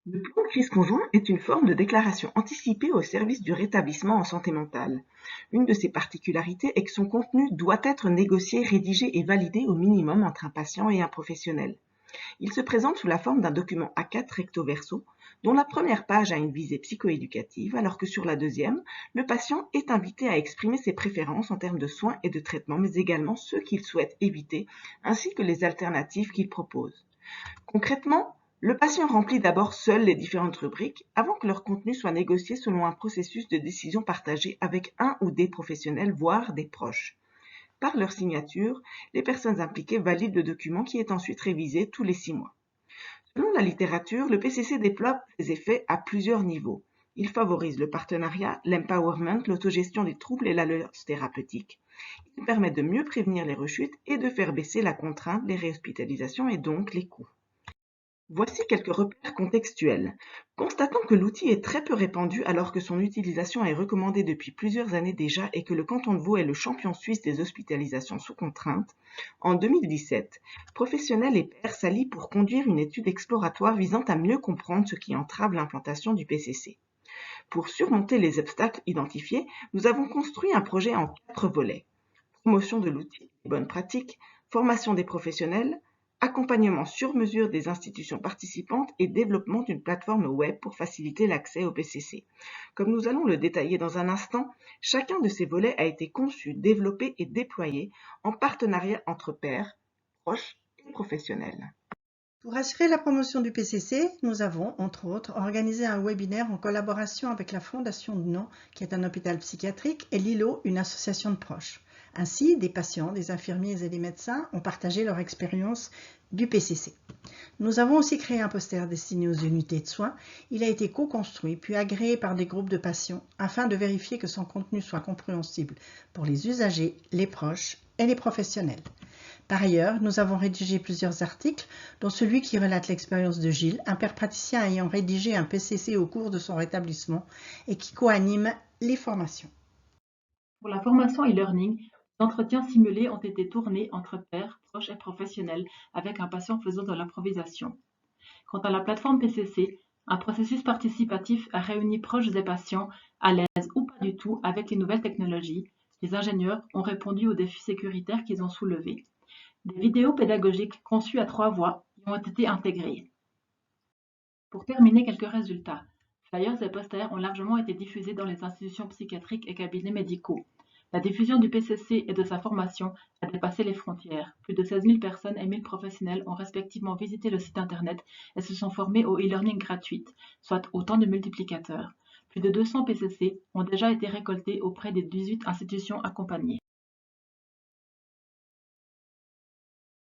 Le plan de crise conjoint est une forme de déclaration anticipée au service du rétablissement en santé mentale. Une de ses particularités est que son contenu doit être négocié, rédigé et validé au minimum entre un patient et un professionnel. Il se présente sous la forme d'un document A4 recto verso, dont la première page a une visée psychoéducative, alors que sur la deuxième, le patient est invité à exprimer ses préférences en termes de soins et de traitements, mais également ceux qu'il souhaite éviter, ainsi que les alternatives qu'il propose. Concrètement, le patient remplit d'abord seul les différentes rubriques avant que leur contenu soit négocié selon un processus de décision partagé avec un ou des professionnels, voire des proches. Par leur signature, les personnes impliquées valident le document qui est ensuite révisé tous les 6 mois. Selon la littérature, le PCC déploie ses effets à plusieurs niveaux. Il favorise le partenariat, l'empowerment, l'autogestion des troubles et l'alliance thérapeutique. Il permet de mieux prévenir les rechutes et de faire baisser la contrainte, les réhospitalisations et donc les coûts. Voici quelques repères contextuels. Constatant que l'outil est très peu répandu alors que son utilisation est recommandée depuis plusieurs années déjà et que le canton de Vaud est le champion suisse des hospitalisations sous contrainte, en 2017, professionnels et pairs s'allient pour conduire une étude exploratoire visant à mieux comprendre ce qui entrave l'implantation du PCC. Pour surmonter les obstacles identifiés, nous avons construit un projet en 4 volets: promotion de l'outil et bonnes pratiques, formation des professionnels, accompagnement sur mesure des institutions participantes et développement d'une plateforme web pour faciliter l'accès au PCC. Comme nous allons le détailler dans un instant, chacun de ces volets a été conçu, développé et déployé en partenariat entre pairs, proches et professionnels. Pour assurer la promotion du PCC, nous avons, entre autres, organisé un webinaire en collaboration avec la Fondation de Nant, qui est un hôpital psychiatrique, et Lilo, une association de proches. Ainsi, des patients, des infirmiers et des médecins ont partagé leur expérience du PCC. Nous avons aussi créé un poster destiné aux unités de soins. Il a été co-construit puis agréé par des groupes de patients afin de vérifier que son contenu soit compréhensible pour les usagers, les proches et les professionnels. Par ailleurs, nous avons rédigé plusieurs articles, dont celui qui relate l'expérience de Gilles, un père praticien ayant rédigé un PCC au cours de son rétablissement et qui co-anime les formations. Pour la formation e-learning, des entretiens simulés ont été tournés entre pairs, proches et professionnels avec un patient faisant de l'improvisation. Quant à la plateforme PCC, un processus participatif a réuni proches et patients à l'aise ou pas du tout avec les nouvelles technologies. Les ingénieurs ont répondu aux défis sécuritaires qu'ils ont soulevés. Des vidéos pédagogiques conçues à 3 voix y ont été intégrées. Pour terminer, quelques résultats. Flyers et posters ont largement été diffusés dans les institutions psychiatriques et cabinets médicaux. La diffusion du PCC et de sa formation a dépassé les frontières. Plus de 16 000 personnes et 1000 professionnels ont respectivement visité le site internet et se sont formés au e-learning gratuit, soit autant de multiplicateurs. Plus de 200 PCC ont déjà été récoltés auprès des 18 institutions accompagnées.